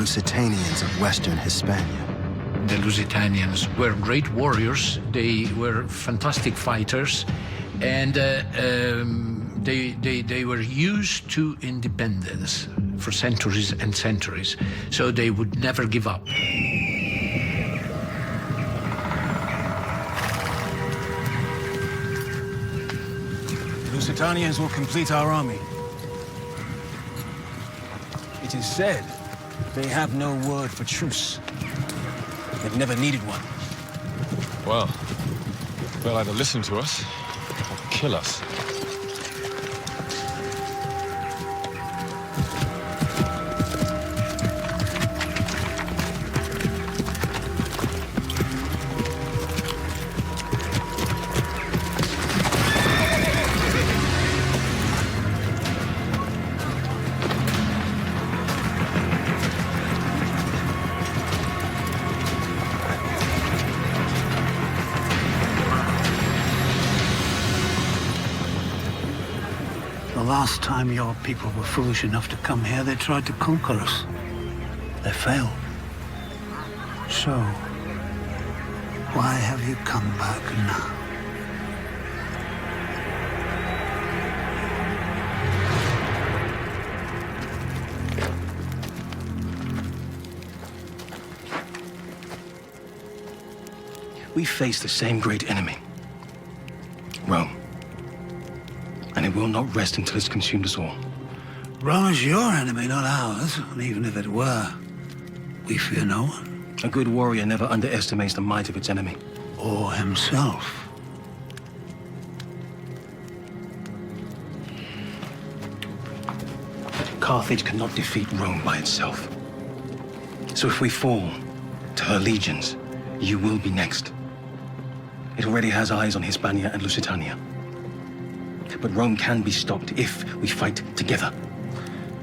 Lusitanians of western Hispania. The Lusitanians were great warriors. They were fantastic fighters, and they were used to independence for centuries and centuries, so they would never give up. The Lusitanians will complete our army. It is said they have no word for truce. They've never needed one. Well, they'll either listen to us or kill us. The last time your people were foolish enough to come here, they tried to conquer us. They failed. So, why have you come back now? We face the same great enemy, Rome. And it will not rest until it's consumed us all. Rome is your enemy, not ours. And even if it were, we fear no one. A good warrior never underestimates the might of its enemy. Or himself. Carthage cannot defeat Rome by itself. So if we fall to her legions, you will be next. It already has eyes on Hispania and Lusitania. But Rome can be stopped if we fight together.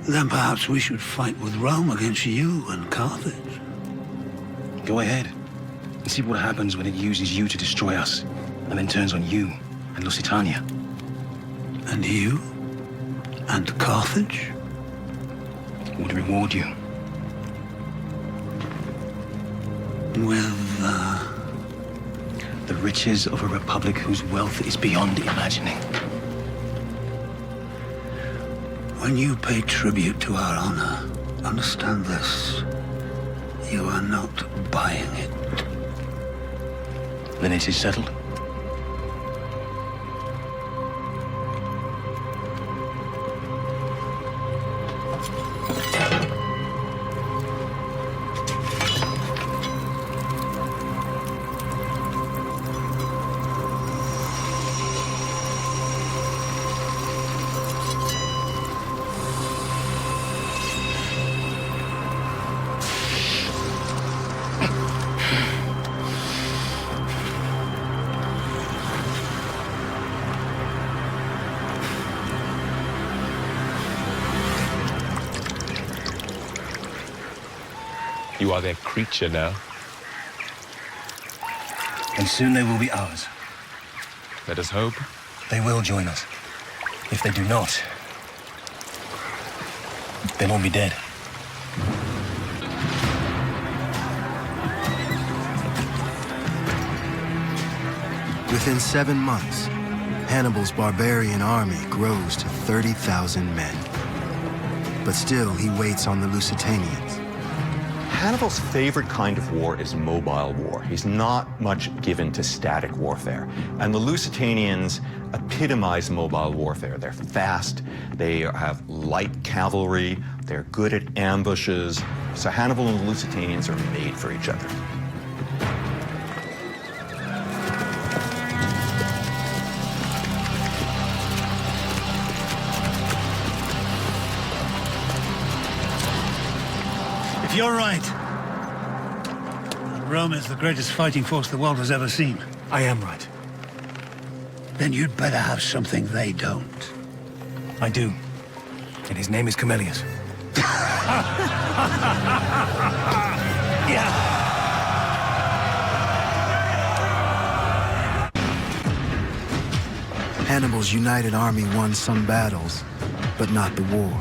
Then perhaps we should fight with Rome against you and Carthage. Go ahead and see what happens when it uses you to destroy us, and then turns on you and Lusitania. And you? And Carthage? Would reward you. With, the riches of a republic whose wealth is beyond imagining. When you pay tribute to our honor, understand this. You are not buying it. Then it is settled. You are their creature now. And soon they will be ours. Let us hope. They will join us. If they do not, they'll all be dead. Within 7 months, Hannibal's barbarian army grows to 30,000 men. But still, he waits on the Lusitanians. Hannibal's favorite kind of war is mobile war. He's not much given to static warfare. And the Lusitanians epitomize mobile warfare. They're fast, they have light cavalry, they're good at ambushes. So Hannibal and the Lusitanians are made for each other. If you're right, Rome is the greatest fighting force the world has ever seen, I am right. then you'd better have something they don't. I do. And his name is Camillus. Yeah. Hannibal's united army won some battles, but not the war.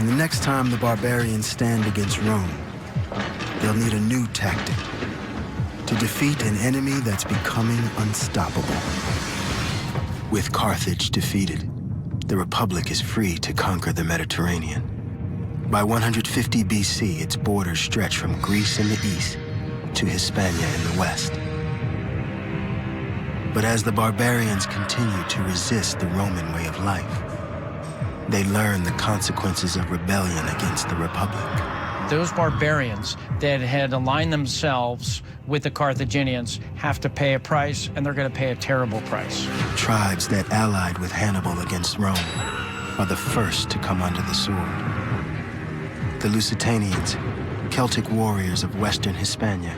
And the next time the barbarians stand against Rome, they'll need a new tactic to defeat an enemy that's becoming unstoppable. With Carthage defeated, the Republic is free to conquer the Mediterranean. By 150 BC, its borders stretch from Greece in the east to Hispania in the west. But as the barbarians continue to resist the Roman way of life, they learn the consequences of rebellion against the Republic. Those barbarians that had aligned themselves with the Carthaginians have to pay a price, and they're going to pay a terrible price. Tribes that allied with Hannibal against Rome are the first to come under the sword. The Lusitanians, Celtic warriors of western Hispania,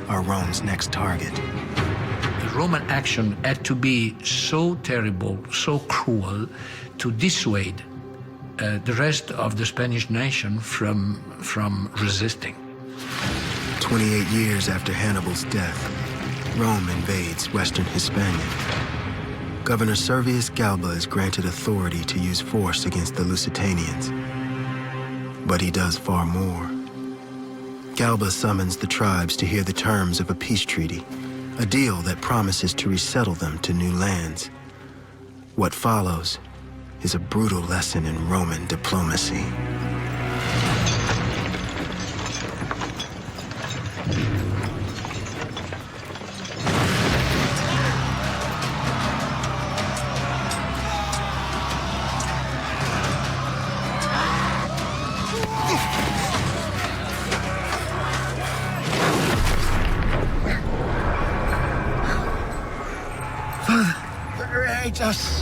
are Rome's next target. The Roman action had to be so terrible, so cruel, to dissuade the rest of the Spanish nation from resisting. 28 years after Hannibal's death, Rome invades western Hispania. Governor Servius Galba is granted authority to use force against the Lusitanians. But he does far more. Galba summons the tribes to hear the terms of a peace treaty, a deal that promises to resettle them to new lands. What follows is a brutal lesson in Roman diplomacy. Liberate us!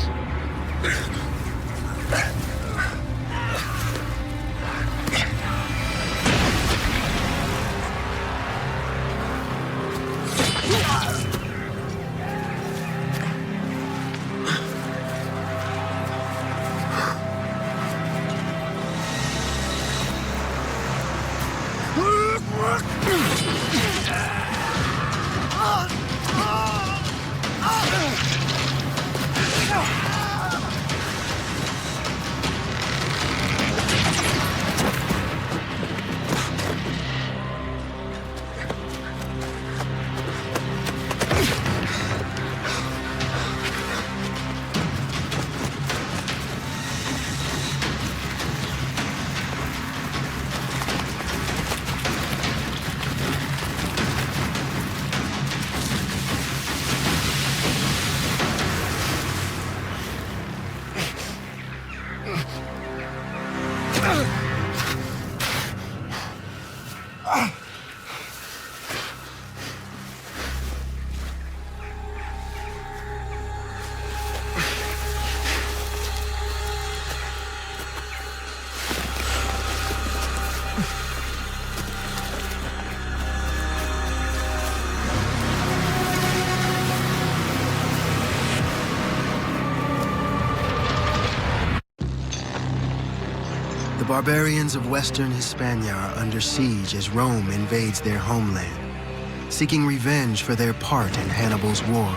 The barbarians of western Hispania are under siege as Rome invades their homeland, seeking revenge for their part in Hannibal's war.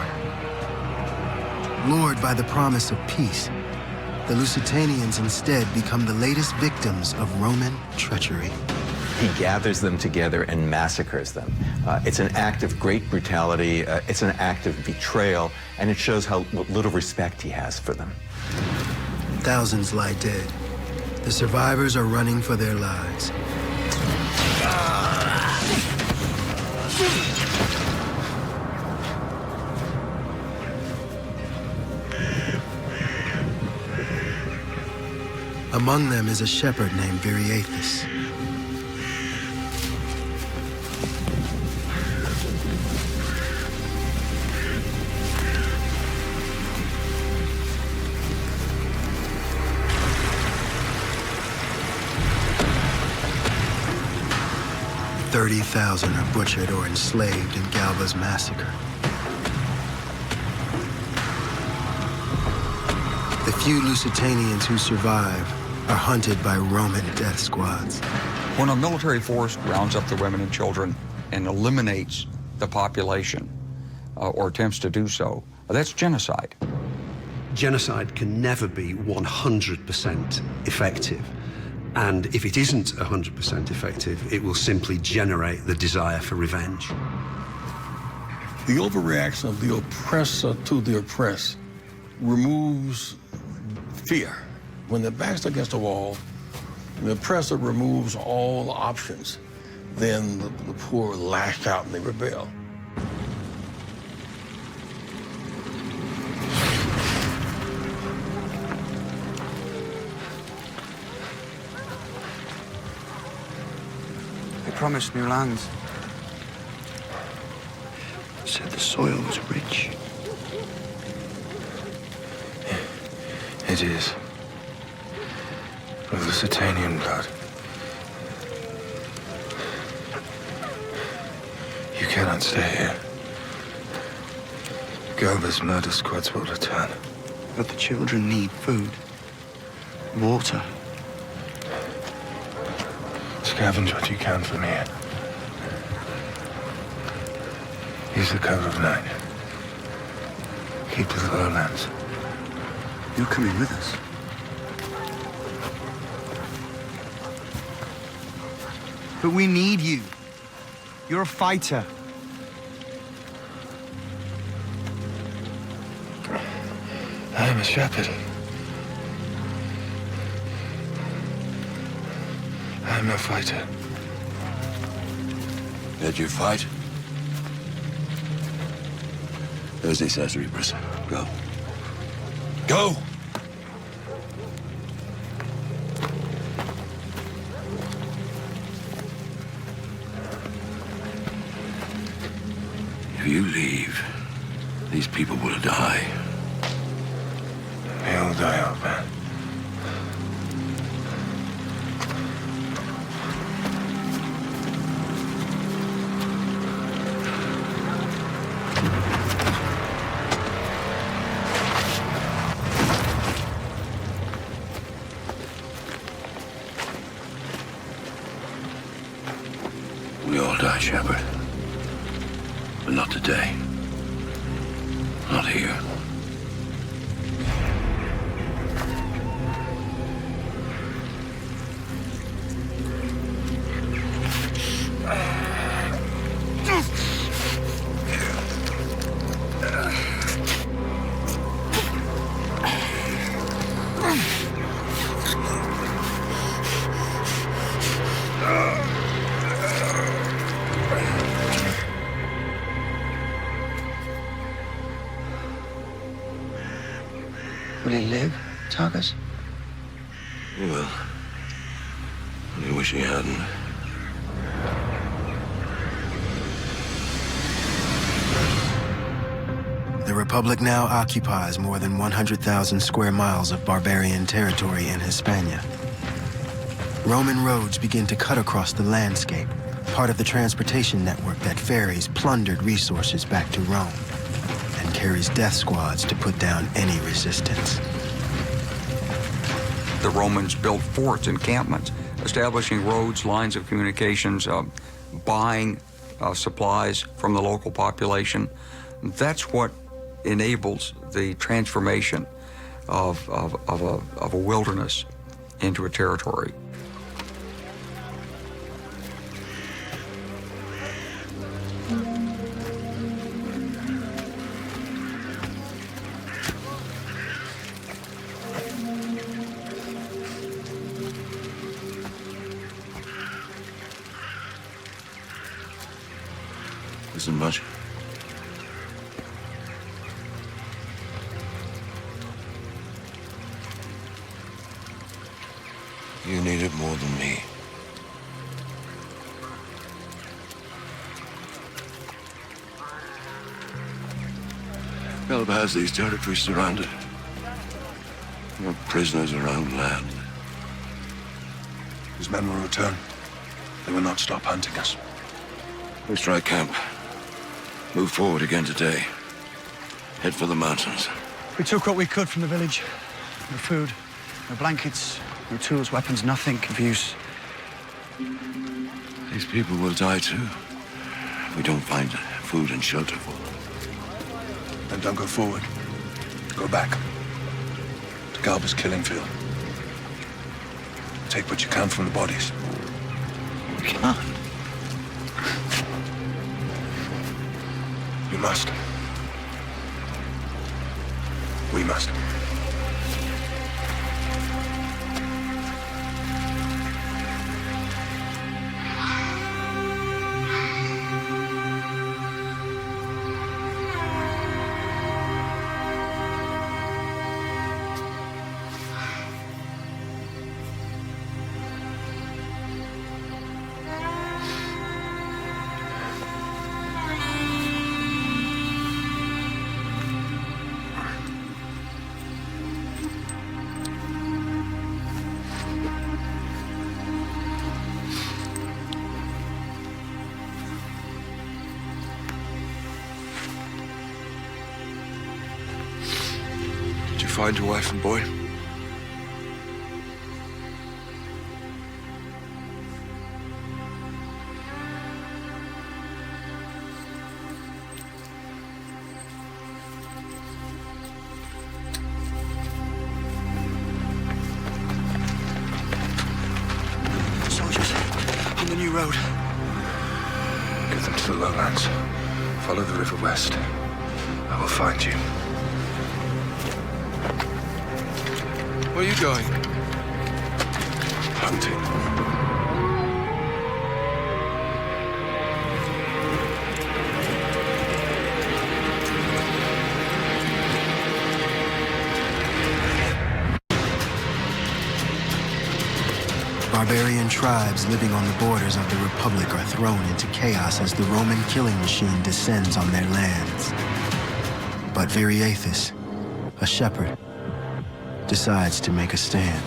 Lured by the promise of peace, the Lusitanians instead become the latest victims of Roman treachery. He gathers them together and massacres them. It's an act of great brutality, it's an act of betrayal, and it shows what little respect he has for them. Thousands lie dead. The survivors are running for their lives. Among them is a shepherd named Viriathus. "30,000 are butchered or enslaved in Galba's massacre. The few Lusitanians who survive are hunted by Roman death squads. When a military force rounds up the women and children and eliminates the population, or attempts to do so, that's genocide. Genocide can never be 100% effective. And if it isn't 100% effective, it will simply generate the desire for revenge. The overreaction of the oppressor to the oppressed removes fear. When they're backed against a wall, the oppressor removes all options. Then the poor lash out and they rebel. They promised new lands. Said the soil was rich. It is. With Lusitanian blood. You cannot stay here. Galba's murder squads will return. But the children need food. Water. Scavenge what you can from here. Use the cover of night. Keep to the lowlands. You're coming with us. But we need you. You're a fighter. I am a shepherd. I am no fighter. Did you fight? There's the accessory, Briss. Go. Go! If you leave, these people will die. They all die, old man. We all die, Shepard. But not today. Not here. Will he live, Targus? He will. I wish he hadn't. The Republic now occupies more than 100,000 square miles of barbarian territory in Hispania. Roman roads begin to cut across the landscape, part of the transportation network that ferries plundered resources back to Rome and carries death squads to put down any resistance. The Romans built forts, encampments, establishing roads, lines of communications, buying supplies from the local population. That's what enables the transformation of a wilderness into a territory. Isn't much. You need it more than me. Galba has these territories surrounded. We're prisoners around land. His men will return. They will not stop hunting us. We strike camp. Move forward again today. Head for the mountains. We took what we could from the village. No food, no blankets, no tools, weapons, nothing of use. These people will die too. If we don't find food and shelter for them. Then don't go forward. Go back. To Galba's killing field. Take what you can from the bodies. We can't. You must. We must. Did you find your wife and boy? Soldiers, on the new road. Get them to the lowlands. Follow the river west. I will find you. Where are you going? Hunting. Barbarian tribes living on the borders of the Republic are thrown into chaos as the Roman killing machine descends on their lands. But Viriathus, a shepherd, decides to make a stand.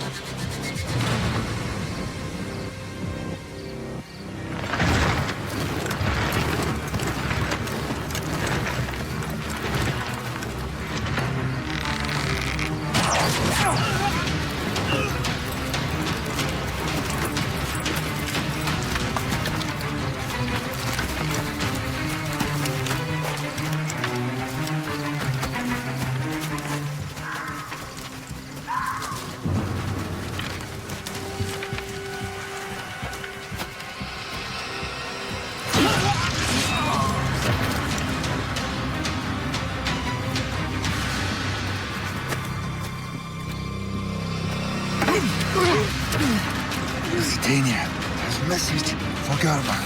Lusitania has a message for Galba.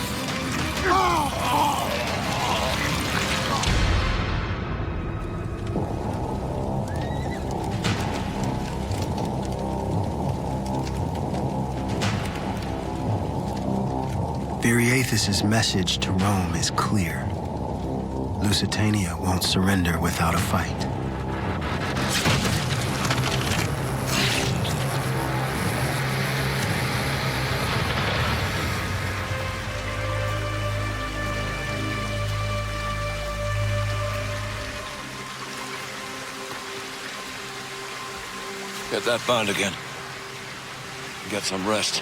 Viriathus's message to Rome is clear. Lusitania won't surrender without a fight. Get that bound again. Get some rest.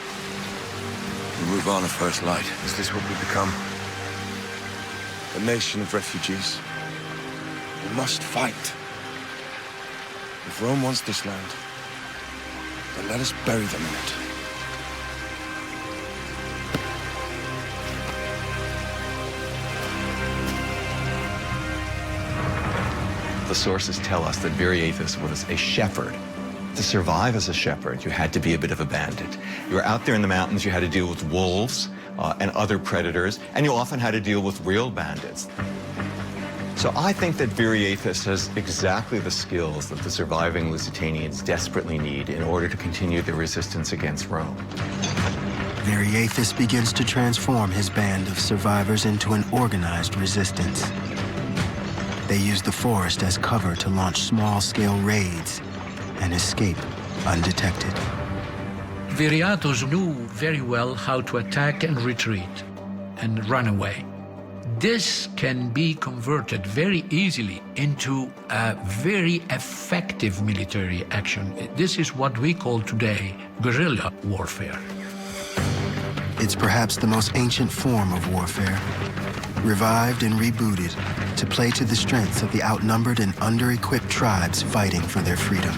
We'll move on at first light. Is this what we become? A nation of refugees? We must fight. If Rome wants this land, then let us bury them in it. The sources tell us that Viriathus was a shepherd. To survive as a shepherd, you had to be a bit of a bandit. You were out there in the mountains, you had to deal with wolves and other predators, and you often had to deal with real bandits. So I think that Viriathus has exactly the skills that the surviving Lusitanians desperately need in order to continue their resistance against Rome. Viriathus begins to transform his band of survivors into an organized resistance. They use the forest as cover to launch small-scale raids and escape undetected. Viriathus knew very well how to attack and retreat and run away. This can be converted very easily into a very effective military action. This is what we call today guerrilla warfare. It's perhaps the most ancient form of warfare, revived and rebooted to play to the strengths of the outnumbered and under-equipped tribes fighting for their freedom.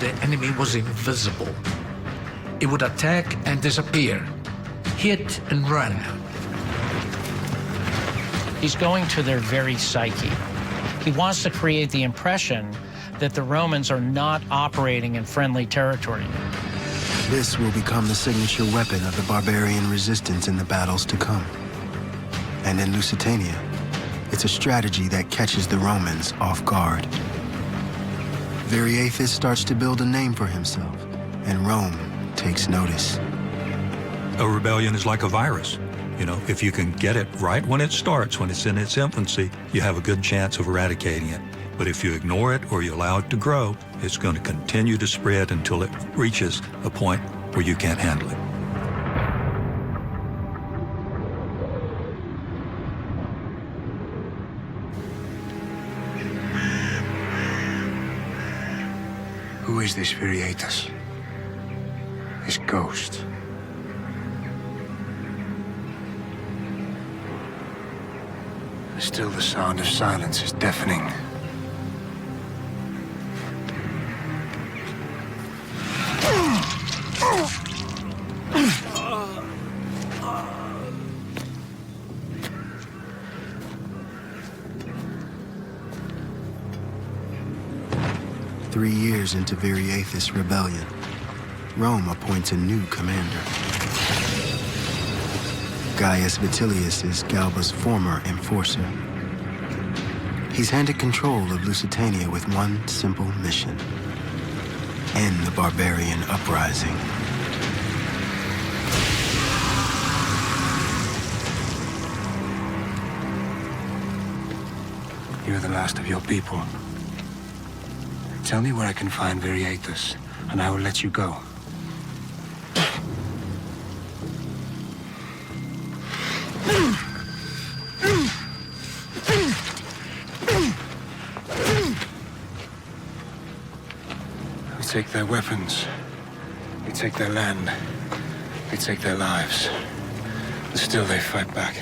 the enemy was invisible. He would attack and disappear, hit and run. He's going to their very psyche. He wants to create the impression that the Romans are not operating in friendly territory. This will become the signature weapon of the barbarian resistance in the battles to come. And in Lusitania, it's a strategy that catches the Romans off guard. Viriathus starts to build a name for himself, and Rome takes notice. A rebellion is like a virus. You know, if you can get it right when it starts, when it's in its infancy, you have a good chance of eradicating it. But if you ignore it or you allow it to grow, it's going to continue to spread until it reaches a point where you can't handle it. Who is this Viriathus? This ghost? Still, the sound of silence is deafening. Three years into Viriathus' rebellion, Rome appoints a new commander. Gaius Vitellius is Galba's former enforcer. He's handed control of Lusitania with one simple mission: end the barbarian uprising. You're the last of your people. Tell me where I can find Viriathus, and I will let you go. We take their weapons. We take their land. We take their lives. And still they fight back.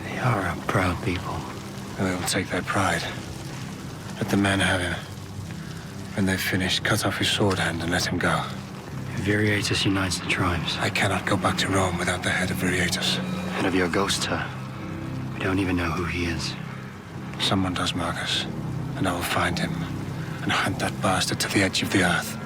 They are a proud people. And they will take their pride. Let the man have him. When they've finished, cut off his sword hand and let him go. Viriathus unites the tribes. I cannot go back to Rome without the head of Viriathus. Head of your ghost, sir. We don't even know who he is. Someone does, Marcus. And I will find him and hunt that bastard to the edge of the earth.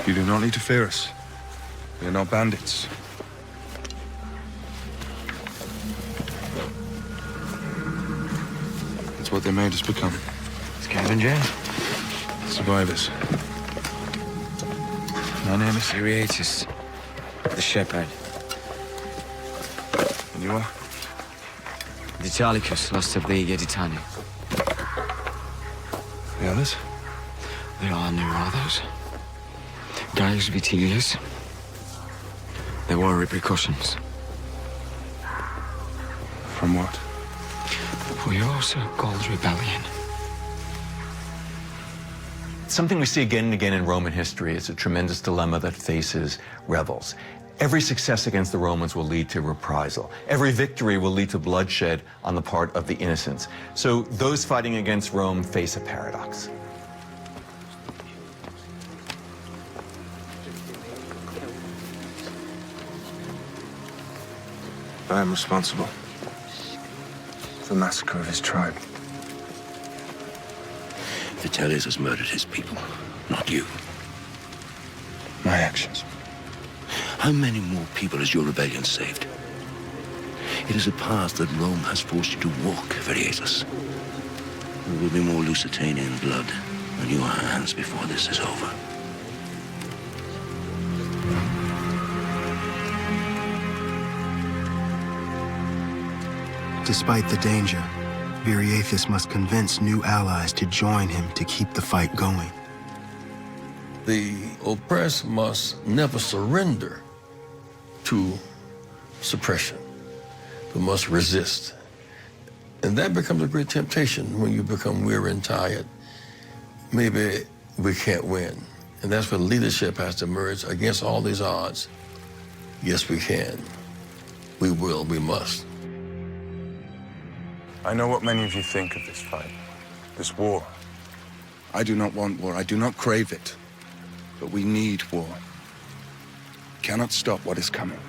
You do not need to fear us. We are not bandits. It's what they made us become. Scavenger? Survivors. My name is Viriathus, the shepherd. And you are? Vitalicus, lost of the Editani. The others? There are no others. Gaius Vitellius. There were repercussions. From what? For your so-called rebellion. Something we see again and again in Roman history is a tremendous dilemma that faces rebels. Every success against the Romans will lead to reprisal. Every victory will lead to bloodshed on the part of the innocents. So those fighting against Rome face a paradox. I am responsible for the massacre of his tribe. Vitellius has murdered his people, not you. My actions. How many more people has your rebellion saved? It is a path that Rome has forced you to walk, Viriathus. There will be more Lusitanian blood on your hands before this is over. Despite the danger, Viriathus must convince new allies to join him to keep the fight going. The oppressed must never surrender to suppression, but must resist. And that becomes a great temptation when you become weary and tired. Maybe we can't win. And that's where leadership has to emerge against all these odds. Yes, we can. We will, we must. I know what many of you think of this fight, this war. I do not want war. I do not crave it. But we need war. We cannot stop what is coming.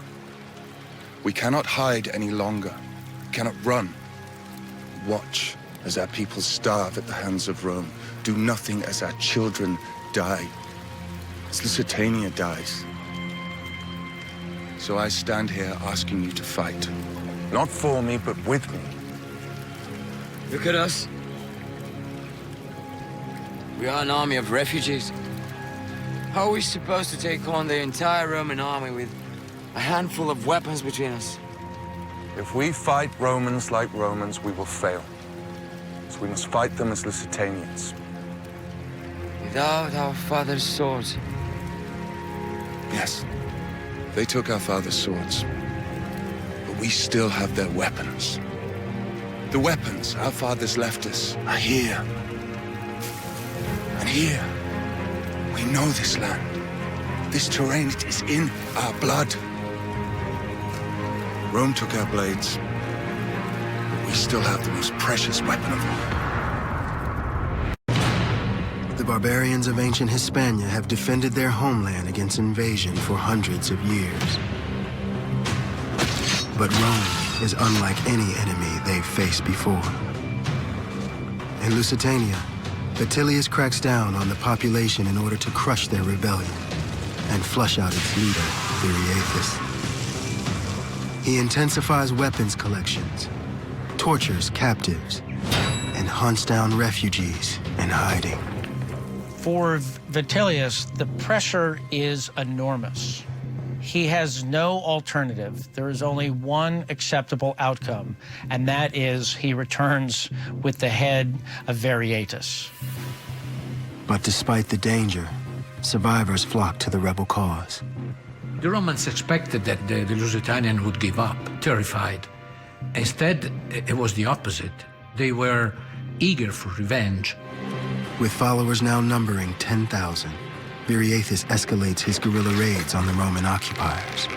We cannot hide any longer. We cannot run. Watch as our people starve at the hands of Rome. Do nothing as our children die, as Lusitania dies. So I stand here asking you to fight. Not for me, but with me. Look at us. We are an army of refugees. How are we supposed to take on the entire Roman army with a handful of weapons between us? If we fight Romans like Romans, we will fail. So we must fight them as Lusitanians. Without our father's swords. Yes, they took our father's swords. But we still have their weapons. The weapons our fathers left us are here. And here, we know this land. This terrain, it is in our blood. Rome took our blades, but we still have the most precious weapon of all. The barbarians of ancient Hispania have defended their homeland against invasion for hundreds of years. But Rome is unlike any enemy they've faced before. In Lusitania, Vitellius cracks down on the population in order to crush their rebellion and flush out its leader, Viriathus. He intensifies weapons collections, tortures captives, and hunts down refugees in hiding. For Vitellius, the pressure is enormous. He has no alternative. There is only one acceptable outcome, and that is he returns with the head of Viriathus. But despite the danger, survivors flock to the rebel cause. The Romans expected that the Lusitanians would give up, terrified. Instead, it was the opposite. They were eager for revenge. With followers now numbering 10,000, Viriathus escalates his guerrilla raids on the Roman occupiers.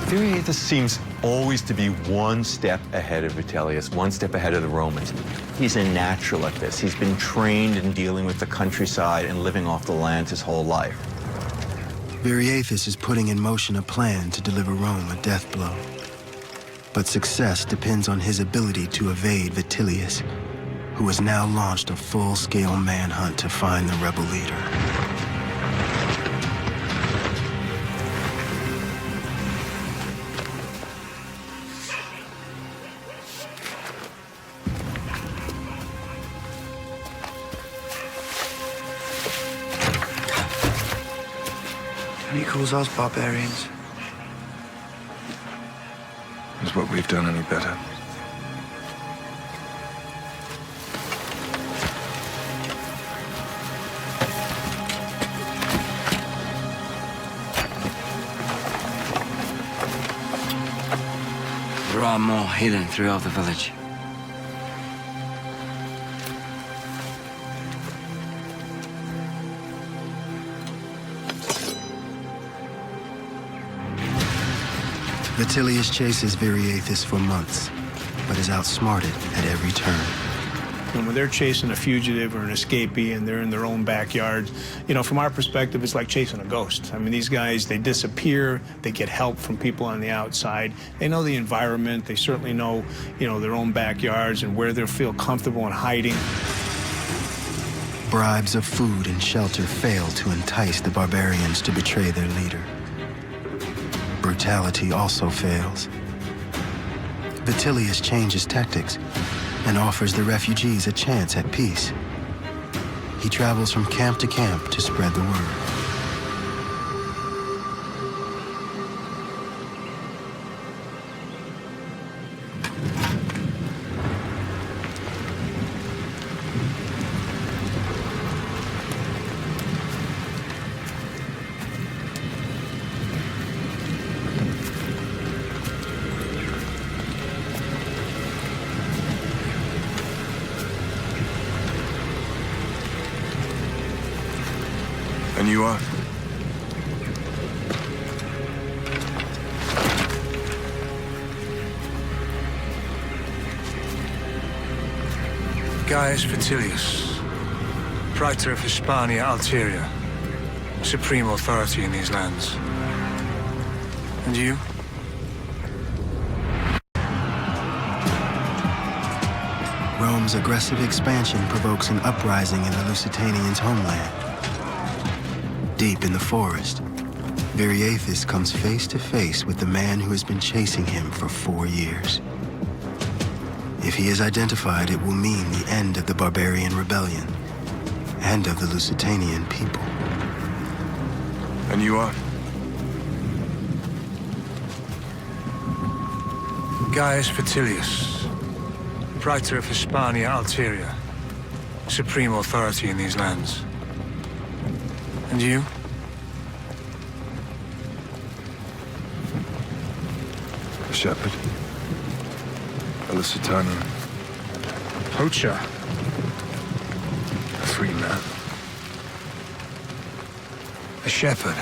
Viriathus seems always to be one step ahead of Vitellius, one step ahead of the Romans. He's a natural at this. He's been trained in dealing with the countryside and living off the land his whole life. Viriathus is putting in motion a plan to deliver Rome a death blow. But success depends on his ability to evade Vitellius, who has now launched a full-scale manhunt to find the rebel leader. And he calls us barbarians. Is what we've done any better? There are more hidden throughout the village. Vitellius chases Viriathus for months, but is outsmarted at every turn. And when they're chasing a fugitive or an escapee and they're in their own backyard, you know, from our perspective, it's like chasing a ghost. I mean, these guys, they disappear, they get help from people on the outside. They know the environment, they certainly know, you know, their own backyards and where they'll feel comfortable in hiding. Bribes of food and shelter fail to entice the barbarians to betray their leader. Brutality also fails. Vitellius changes tactics and offers the refugees a chance at peace. He travels from camp to camp to spread the word. you are? Gaius Vitilius, Praetor of Hispania Ulterior, supreme authority in these lands. And you? Rome's aggressive expansion provokes an uprising in the Lusitanians' homeland. Deep in the forest, Viriathus comes face to face with the man who has been chasing him for 4 years. If he is identified, it will mean the end of the barbarian rebellion and of the Lusitanian people. And you are? Gaius Vitilius, Praetor of Hispania Ulterior, supreme authority in these lands. And you? A shepherd. A Lusitanian. Poacher. A free man. A shepherd.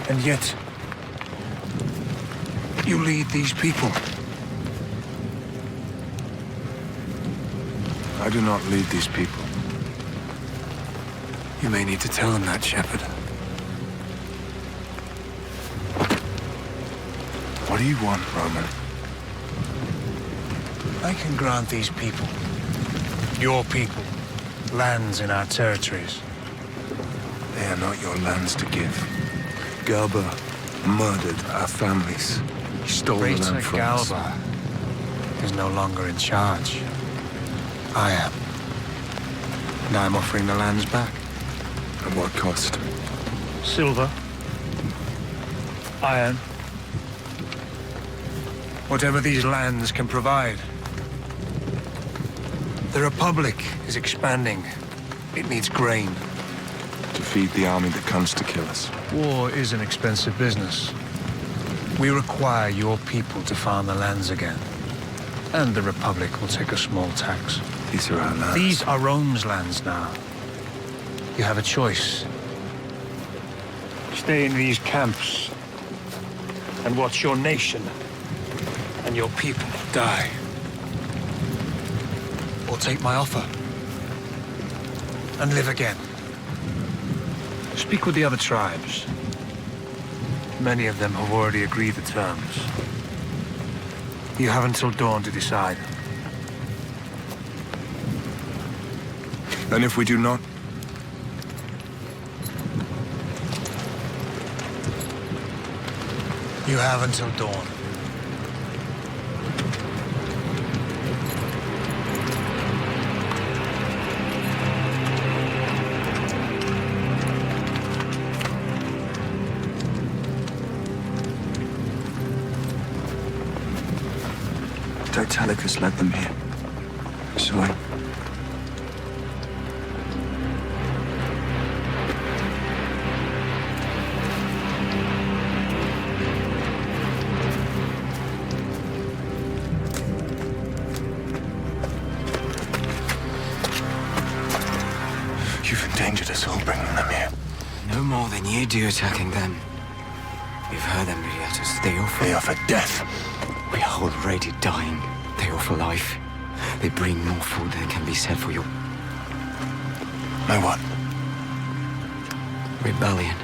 And yet, you lead these people. I do not lead these people. You may need to tell them that, shepherd. What do you want, Roman? I can grant these people, your people, lands in our territories. They are not your lands to give. Galba murdered our families. He stole the land from us. Galba is no longer in charge. I am. And I'm offering the lands back. At what cost? Silver. Iron. Whatever these lands can provide. The Republic is expanding. It needs grain. To feed the army that comes to kill us. War is an expensive business. We require your people to farm the lands again. And the Republic will take a small tax. These are our lands. These are Rome's lands now. You have a choice. Stay in these camps and watch your nation and your people die. Or take my offer and live again. Speak with the other tribes. Many of them have already agreed the terms. You have until dawn to decide. And if we do not? You have until dawn. Italicus led them here. So You've endangered us all bringing them here. No more than you do attacking them. We've heard them, Viriathus. They offer death. We are already dying. They offer life. They bring more food than can be set for you. My what? Rebellion.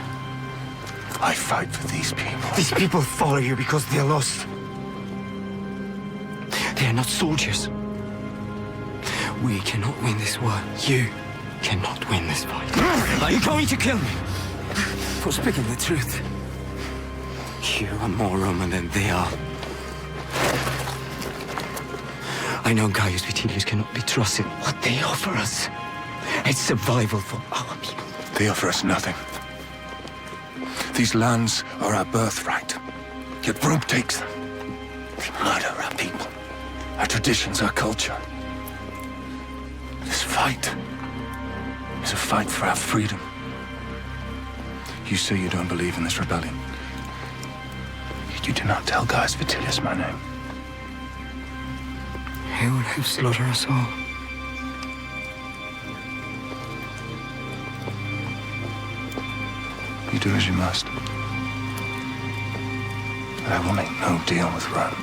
I fight for these people. These people follow you because they're lost. They are not soldiers. We cannot win this war. You cannot win this fight. Are you going to kill me? For speaking the truth. You are more Roman than they are. I know Gaius Vitilius cannot be trusted. What they offer us, it's survival for our people. They offer us nothing. These lands are our birthright. Yet Rome takes them. They murder our people, our traditions, our culture. This fight is a fight for our freedom. You say you don't believe in this rebellion. Yet you do not tell Gaius Vitilius my name. He would have slaughtered us all. You do as you must. But I will make no deal with Rome.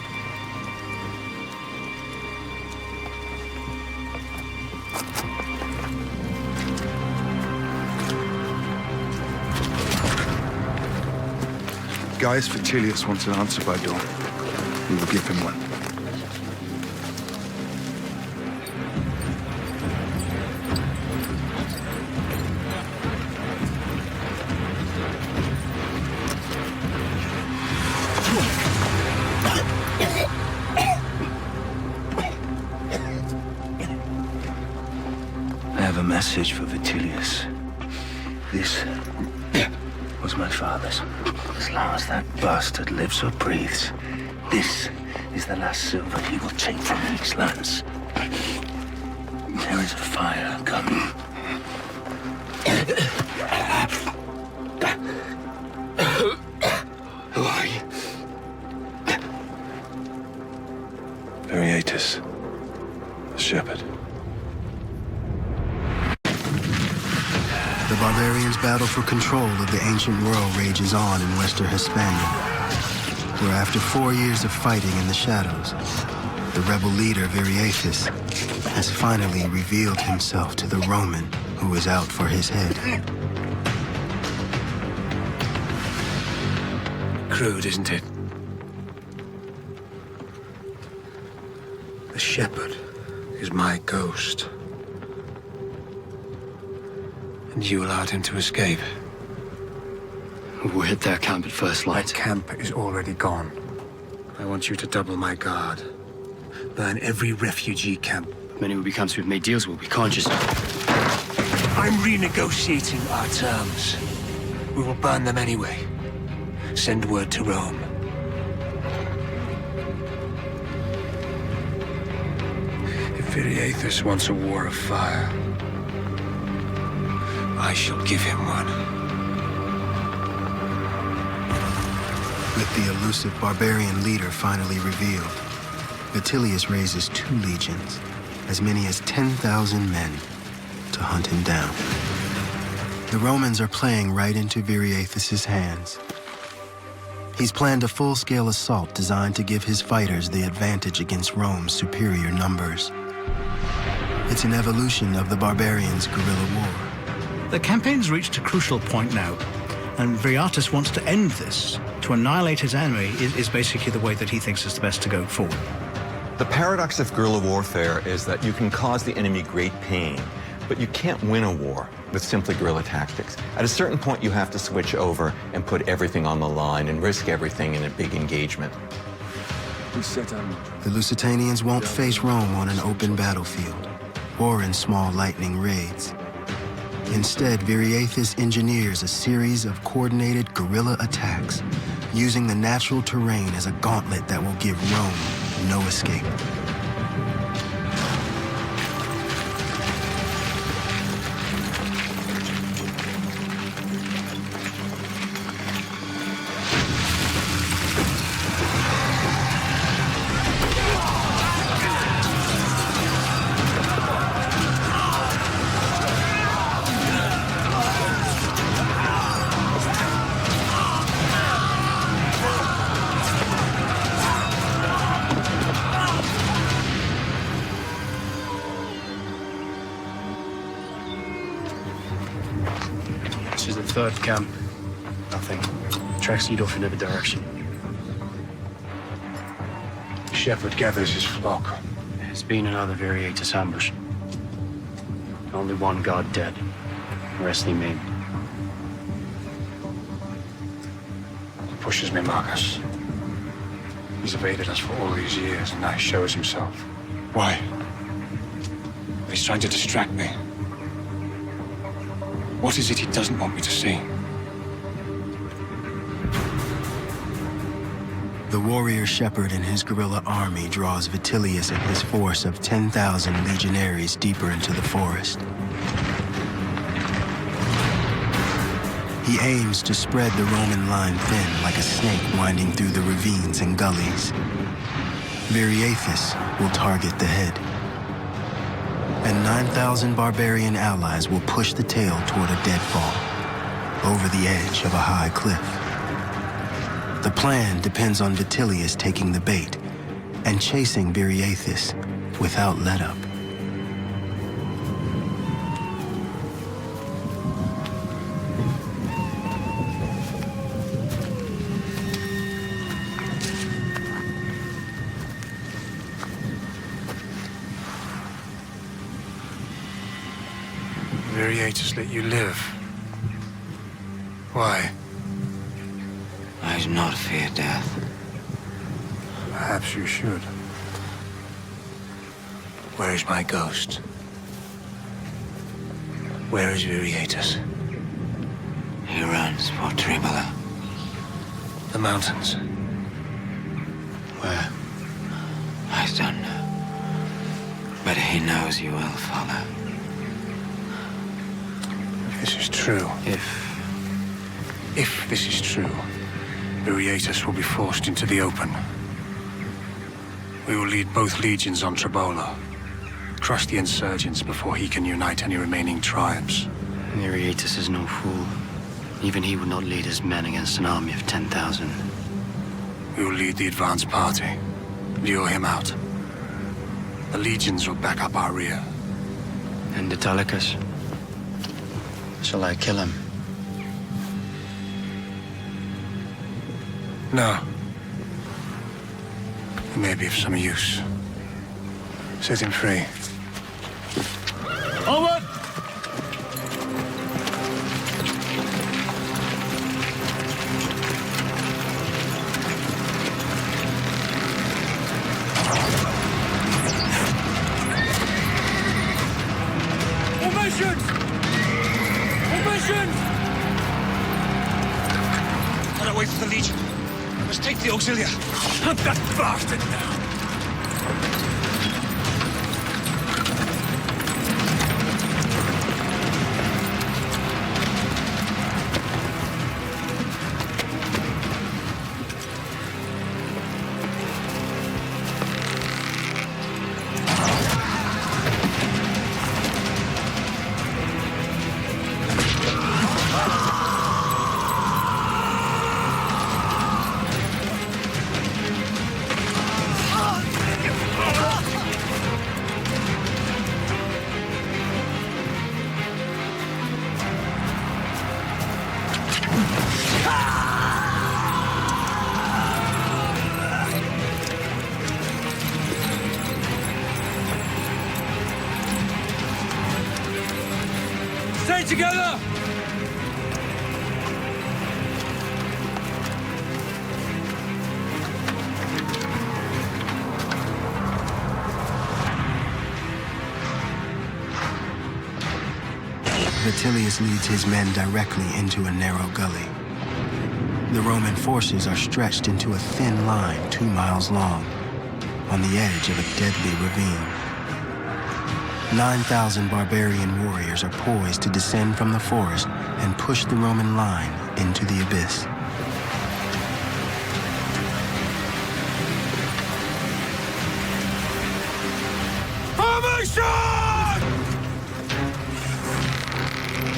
Gaius Vitellius wants an answer by dawn. We will give him one. I have a message for Vitellius. This was my father's. As long as that bastard lives or breathes, this is the last silver he will take from these lands. There is a fire coming. Who are you? Viriatus, the shepherd. The barbarians' battle for control of the ancient world rages on in Western Hispania, where after 4 years of fighting in the shadows, the rebel leader Viriatus has finally revealed himself to the Roman who is out for his head. Crude, isn't it? The shepherd is my ghost. And you allowed him to escape. We'll hit their camp at first light. That camp is already gone. I want you to double my guard. Burn every refugee camp. Many will be camps we've made deals with. We can't just... I'm renegotiating our terms. We will burn them anyway. Send word to Rome. If Viriatus wants a war of fire, I shall give him one. With the elusive barbarian leader finally revealed, Vitellius raises 2 legions, as many as 10,000 men, to hunt him down. The Romans are playing right into Viriatus' hands. He's planned a full-scale assault designed to give his fighters the advantage against Rome's superior numbers. It's an evolution of the barbarians' guerrilla war. The campaign's reached a crucial point now, and Viriatus wants to end this. To annihilate his enemy is basically the way that he thinks is the best to go forward. The paradox of guerrilla warfare is that you can cause the enemy great pain, but you can't win a war with simply guerrilla tactics. At a certain point, you have to switch over and put everything on the line and risk everything in a big engagement. The Lusitanians won't face Rome on an open battlefield or in small lightning raids. Instead, Viriatus engineers a series of coordinated guerrilla attacks, using the natural terrain as a gauntlet that will give Rome no escape. This is the 3rd camp. Nothing. Tracks lead off in every direction. The shepherd gathers his flock. There's been another Viriatus ambush. Only one guard dead. The rest they maimed. He pushes me, Marcus. He's evaded us for all these years, and now he shows himself. Why? He's trying to distract me. What is it he doesn't want me to see? The warrior shepherd and his guerrilla army draws Vitellius and his force of 10,000 legionaries deeper into the forest. He aims to spread the Roman line thin like a snake winding through the ravines and gullies. Viriatus will target the head, and 9,000 barbarian allies will push the tail toward a deadfall. over the edge of a high cliff. The plan depends on Vitellius taking the bait and chasing Viriathus without let-up. Viriathus let you live. Why? I do not fear death. Perhaps you should. Where is my ghost? Where is Viriathus? He runs for Tribala. The mountains. Where? I don't know. But he knows you will follow. If this is true, if this is true, Viriathus will be forced into the open. We will lead both legions on Tribala, crush the insurgents before he can unite any remaining tribes. Viriathus is no fool. Even he would not lead his men against an army of 10,000. We will lead the advance party, lure him out. The legions will back up our rear. And Italicus? Shall I kill him? No. He may be of some use. Set him free. Onward! Formations! Formations! Cannot wait for the legion. Let's take the auxilia. Hunt that bastard now! Stay together! Vitellius leads his men directly into a narrow gully. The Roman forces are stretched into a thin line 2 miles long, on the edge of a deadly ravine. 9,000 barbarian warriors are poised to descend from the forest and push the Roman line into the abyss.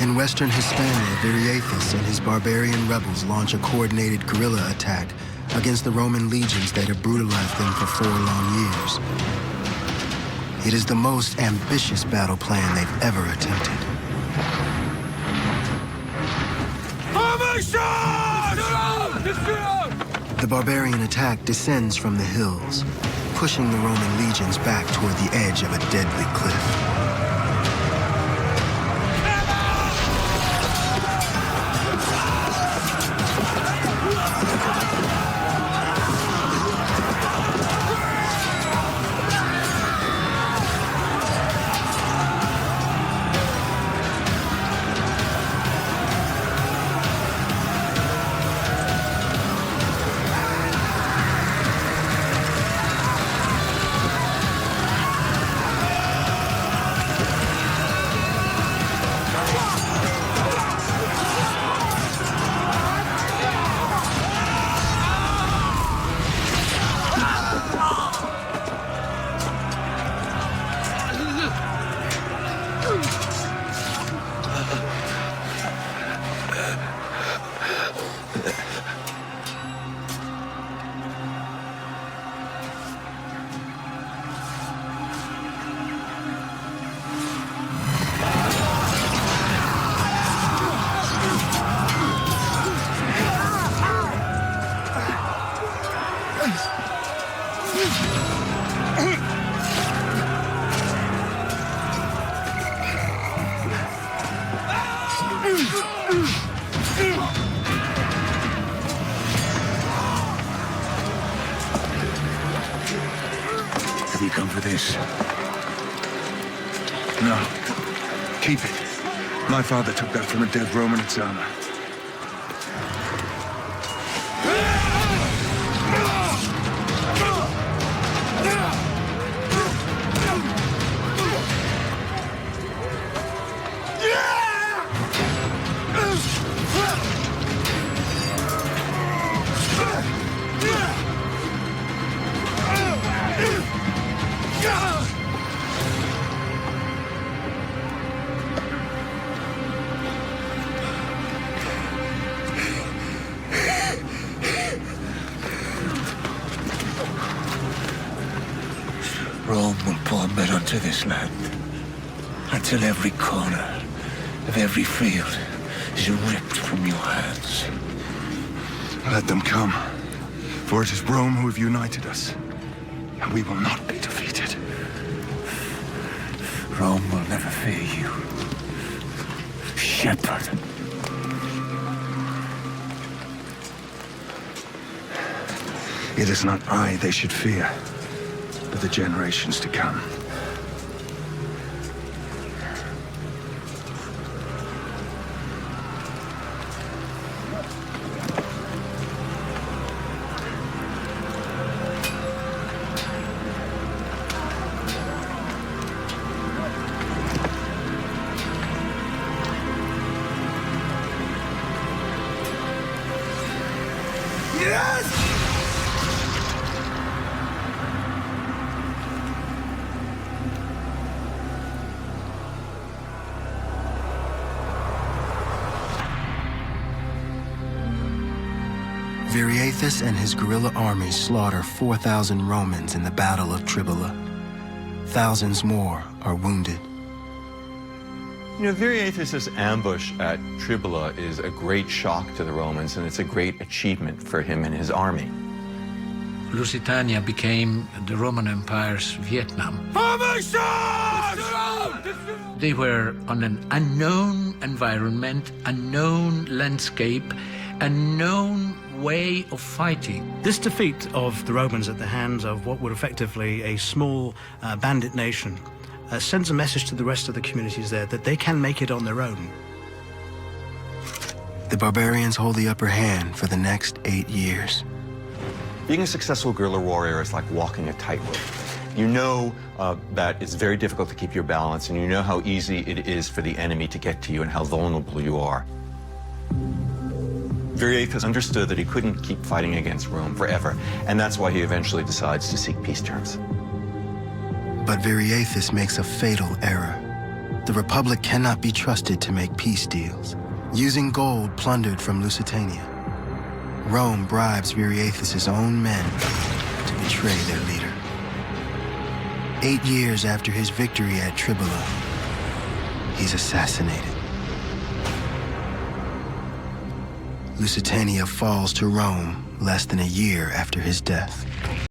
In western Hispania, Viriathus and his barbarian rebels launch a coordinated guerrilla attack against the Roman legions that have brutalized them for 4 long years. It is the most ambitious battle plan they've ever attempted. The barbarian attack descends from the hills, pushing the Roman legions back toward the edge of a deadly cliff. Have you come for this? No. Keep it. My father took that from a dead Roman at Zama. Rome will pour mud onto this land until every corner of every field is ripped from your hands. Let them come, for it is Rome who have united us, and we will not be defeated. Rome will never fear you. Shepherd. It is not I they should fear, but the generations to come. Viriathus and his guerrilla armies slaughter 4,000 Romans in the Battle of Tribola. Thousands more are wounded. You know, Viriathus' ambush at Tribola is a great shock to the Romans, and it's a great achievement for him and his army. Lusitania became the Roman Empire's Vietnam. They were on an unknown environment, unknown landscape, unknown way of fighting. This defeat of the Romans at the hands of what were effectively a small bandit nation sends a message to the rest of the communities there that they can make it on their own. The barbarians hold the upper hand for the next 8 years. Being a successful guerrilla warrior is like walking a tightrope. You know that it's very difficult to keep your balance, and you know how easy it is for the enemy to get to you and how vulnerable you are. Viriathus understood that he couldn't keep fighting against Rome forever, and that's why he eventually decides to seek peace terms. But Viriathus makes a fatal error. The Republic cannot be trusted to make peace deals. Using gold plundered from Lusitania, Rome bribes Viriathus' own men to betray their leader. 8 years after his victory at Tribola, he's assassinated. Lusitania falls to Rome less than a year after his death.